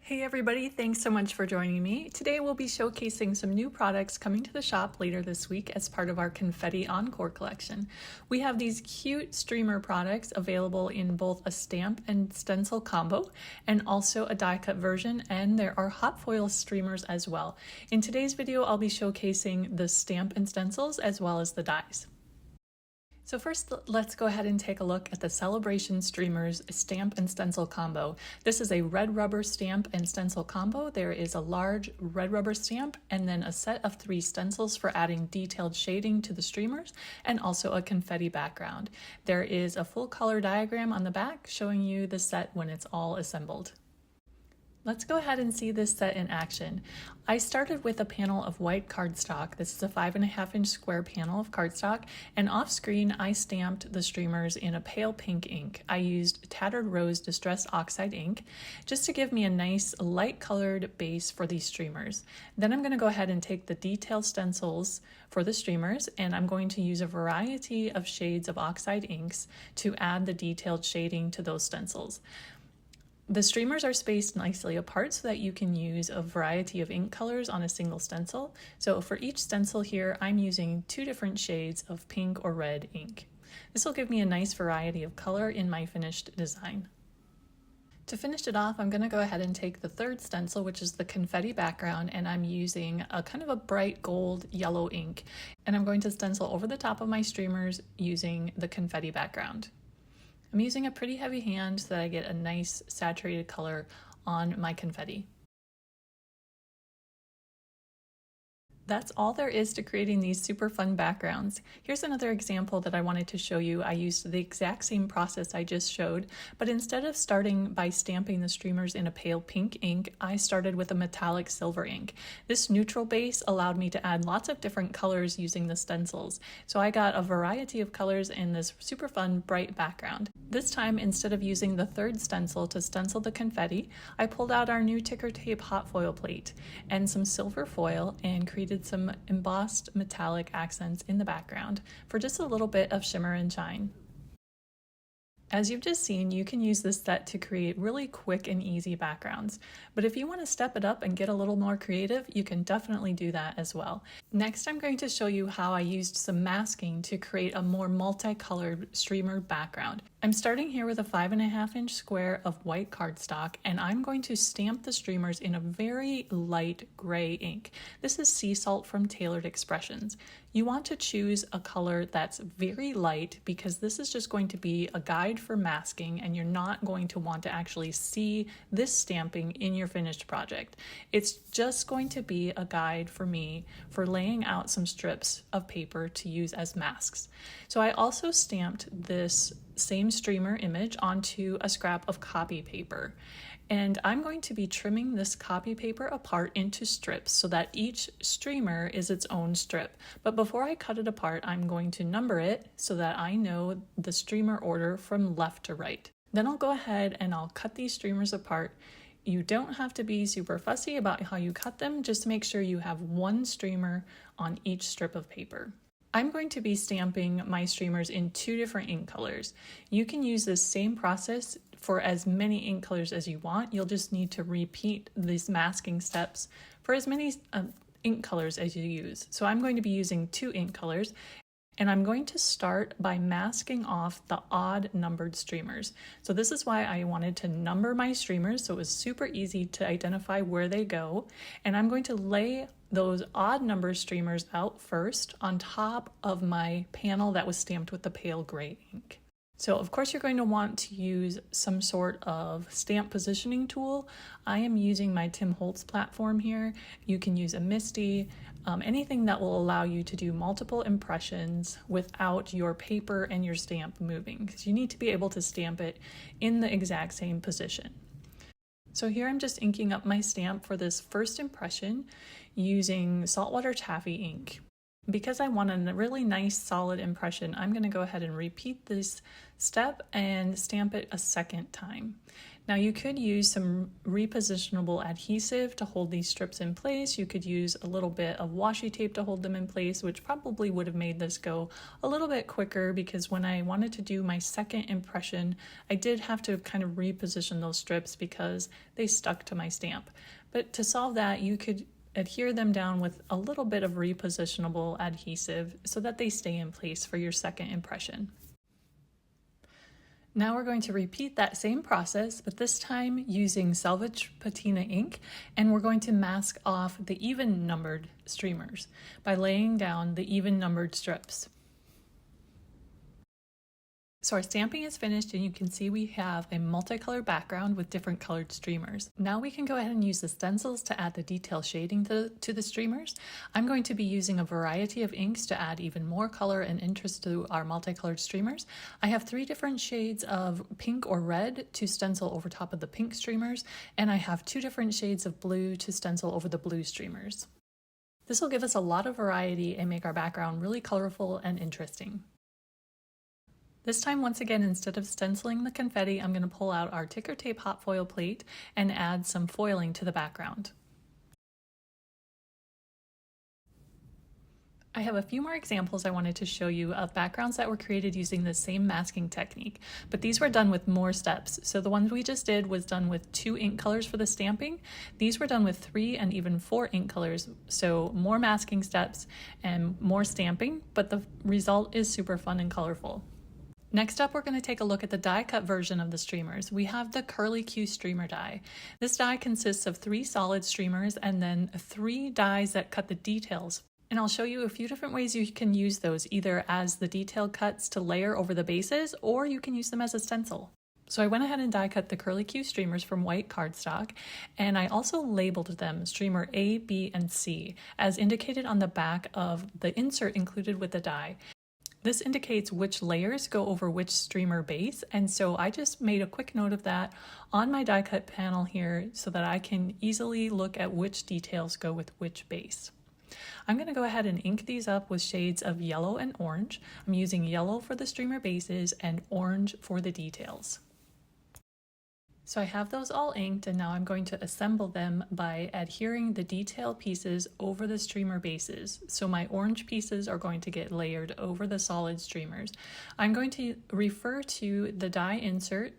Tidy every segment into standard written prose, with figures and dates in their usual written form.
Hey everybody, thanks so much for joining me. Today we'll be showcasing some new products coming to the shop later this week as part of our Confetti Encore collection. We have these cute streamer products available in both a stamp and stencil combo and also a die cut version, and there are hot foil streamers as well. In today's video I'll be showcasing the stamp and stencils as well as the dies. So first, let's go ahead and take a look at the Celebration Streamers Stamp and Stencil Combo. This is a red rubber stamp and stencil combo. There is a large red rubber stamp and then a set of 3 stencils for adding detailed shading to the streamers and also a confetti background. There is a full color diagram on the back showing you the set when it's all assembled. Let's go ahead and see this set in action. I started with a panel of white cardstock. This is a 5.5-inch square panel of cardstock, and off screen I stamped the streamers in a pale pink ink. I used Tattered Rose Distress Oxide ink just to give me a nice light colored base for these streamers. Then I'm going to go ahead and take the detail stencils for the streamers, and I'm going to use a variety of shades of oxide inks to add the detailed shading to those stencils. The streamers are spaced nicely apart so that you can use a variety of ink colors on a single stencil. So for each stencil here, I'm using 2 different shades of pink or red ink. This will give me a nice variety of color in my finished design. To finish it off, I'm going to go ahead and take the 3rd stencil, which is the confetti background, and I'm using a kind of a bright gold yellow ink. And I'm going to stencil over the top of my streamers using the confetti background. I'm using a pretty heavy hand so that I get a nice saturated color on my confetti. That's all there is to creating these super fun backgrounds. Here's another example that I wanted to show you. I used the exact same process I just showed, but instead of starting by stamping the streamers in a pale pink ink, I started with a metallic silver ink. This neutral base allowed me to add lots of different colors using the stencils. So I got a variety of colors in this super fun bright background. This time, instead of using the 3rd stencil to stencil the confetti, I pulled out our new ticker tape hot foil plate and some silver foil and created some embossed metallic accents in the background for just a little bit of shimmer and shine. As you've just seen, you can use this set to create really quick and easy backgrounds, but if you want to step it up and get a little more creative, you can definitely do that as well. Next, I'm going to show you how I used some masking to create a more multicolored streamer background. I'm starting here with a 5.5-inch square of white cardstock, and I'm going to stamp the streamers in a very light gray ink. This is Sea Salt from Tailored Expressions. You want to choose a color that's very light because this is just going to be a guide for masking, and you're not going to want to actually see this stamping in your finished project. It's just going to be a guide for me for laying out some strips of paper to use as masks. So I also stamped this same streamer image onto a scrap of copy paper. And I'm going to be trimming this copy paper apart into strips so that each streamer is its own strip. But before I cut it apart, I'm going to number it so that I know the streamer order from left to right. Then I'll go ahead and I'll cut these streamers apart. You don't have to be super fussy about how you cut them, just make sure you have 1 streamer on each strip of paper. I'm going to be stamping my streamers in 2 different ink colors. You can use this same process for as many ink colors as you want. You'll just need to repeat these masking steps for as many ink colors as you use. So I'm going to be using 2 ink colors, and I'm going to start by masking off the odd numbered streamers. So this is why I wanted to number my streamers so it was super easy to identify where they go. And I'm going to lay those odd number streamers out first on top of my panel that was stamped with the pale gray ink. So of course you're going to want to use some sort of stamp positioning tool. I am using my Tim Holtz platform here. You can use a MISTI, anything that will allow you to do multiple impressions without your paper and your stamp moving, because you need to be able to stamp it in the exact same position. So here I'm just inking up my stamp for this first impression using saltwater taffy ink. Because I want a really nice solid impression, I'm going to go ahead and repeat this step and stamp it a second time. Now you could use some repositionable adhesive to hold these strips in place. You could use a little bit of washi tape to hold them in place, which probably would have made this go a little bit quicker, because when I wanted to do my second impression, I did have to kind of reposition those strips because they stuck to my stamp. But to solve that, you could adhere them down with a little bit of repositionable adhesive so that they stay in place for your second impression. Now we're going to repeat that same process, but this time using Salvage Patina ink, and we're going to mask off the even numbered streamers by laying down the even numbered strips. So our stamping is finished, and you can see we have a multicolored background with different colored streamers. Now we can go ahead and use the stencils to add the detail shading to the streamers. I'm going to be using a variety of inks to add even more color and interest to our multicolored streamers. I have 3 different shades of pink or red to stencil over top of the pink streamers, and I have 2 different shades of blue to stencil over the blue streamers. This will give us a lot of variety and make our background really colorful and interesting. This time, once again, instead of stenciling the confetti, I'm going to pull out our ticker tape hot foil plate and add some foiling to the background. I have a few more examples I wanted to show you of backgrounds that were created using the same masking technique, but these were done with more steps. So the ones we just did was done with 2 ink colors for the stamping. These were done with 3 and even 4 ink colors, so more masking steps and more stamping, but the result is super fun and colorful. Next up, we're going to take a look at the die cut version of the streamers. We have the Curly Q streamer die. This die consists of 3 solid streamers and then 3 dies that cut the details. And I'll show you a few different ways you can use those, either as the detail cuts to layer over the bases, or you can use them as a stencil. So I went ahead and die cut the Curly Q streamers from white cardstock, and I also labeled them streamer A, B, and C, as indicated on the back of the insert included with the die. This indicates which layers go over which streamer base, and so I just made a quick note of that on my die cut panel here so that I can easily look at which details go with which base. I'm going to go ahead and ink these up with shades of yellow and orange. I'm using yellow for the streamer bases and orange for the details. So I have those all inked, and now I'm going to assemble them by adhering the detail pieces over the streamer bases. So my orange pieces are going to get layered over the solid streamers. I'm going to refer to the die insert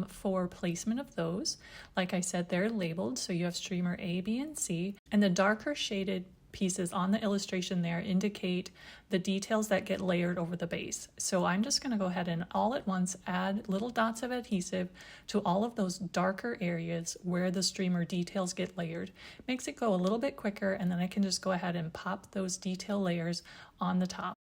for placement of those. Like I said, they're labeled, so you have streamer A, B, and C, and the darker shaded pieces on the illustration there indicate the details that get layered over the base. So I'm just going to go ahead and all at once add little dots of adhesive to all of those darker areas where the streamer details get layered. Makes it go a little bit quicker, and then I can just go ahead and pop those detail layers on the top.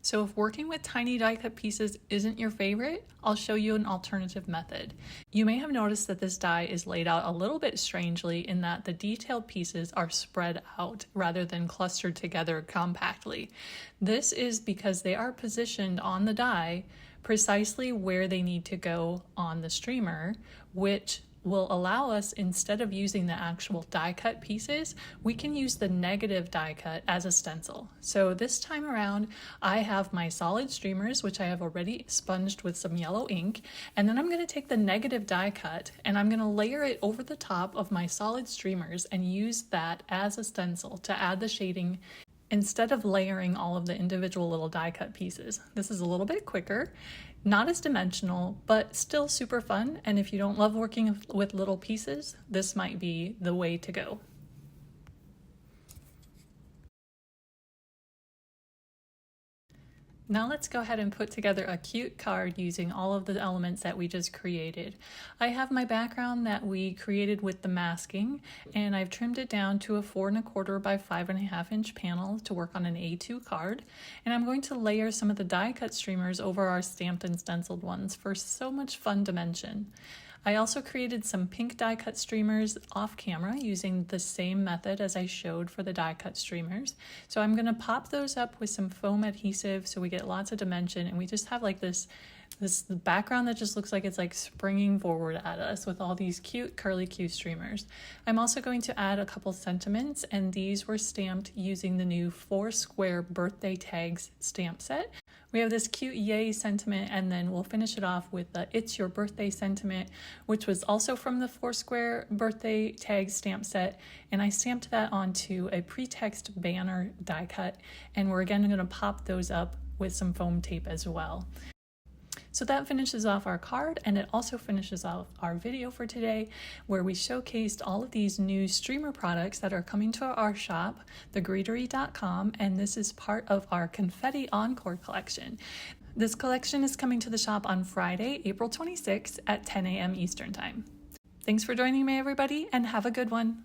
So if working with tiny die cut pieces isn't your favorite, I'll show you an alternative method. You may have noticed that this die is laid out a little bit strangely in that the detailed pieces are spread out rather than clustered together compactly. This is because they are positioned on the die precisely where they need to go on the streamer, which will allow us, instead of using the actual die cut pieces, we can use the negative die cut as a stencil. So this time around, I have my solid streamers, which I have already sponged with some yellow ink, and then I'm going to take the negative die cut and I'm going to layer it over the top of my solid streamers and use that as a stencil to add the shading instead of layering all of the individual little die cut pieces. This is a little bit quicker, not as dimensional, but still super fun. And if you don't love working with little pieces, this might be the way to go. Now let's go ahead and put together a cute card using all of the elements that we just created. I have my background that we created with the masking, and I've trimmed it down to a 4 1/4 by 5 1/2 inch panel to work on an A2 card. And I'm going to layer some of the die cut streamers over our stamped and stenciled ones for so much fun dimension. I also created some pink die cut streamers off camera using the same method as I showed for the die cut streamers. So I'm going to pop those up with some foam adhesive so we get lots of dimension, and we just have like this background that just looks like it's like springing forward at us with all these cute curly Q streamers. I'm also going to add a couple sentiments, and these were stamped using the new 4 square birthday tags stamp set, We have this cute yay sentiment, and then we'll finish it off with the it's your birthday sentiment, which was also from the Foursquare birthday tag stamp set. And I stamped that onto a pretext banner die cut, and we're again going to pop those up with some foam tape as well. So that finishes off our card, and it also finishes off our video for today, where we showcased all of these new streamer products that are coming to our shop, thegreetery.com, and this is part of our Confetti Encore collection. This collection is coming to the shop on Friday, April 26th at 10 a.m. Eastern Time. Thanks for joining me, everybody, and have a good one.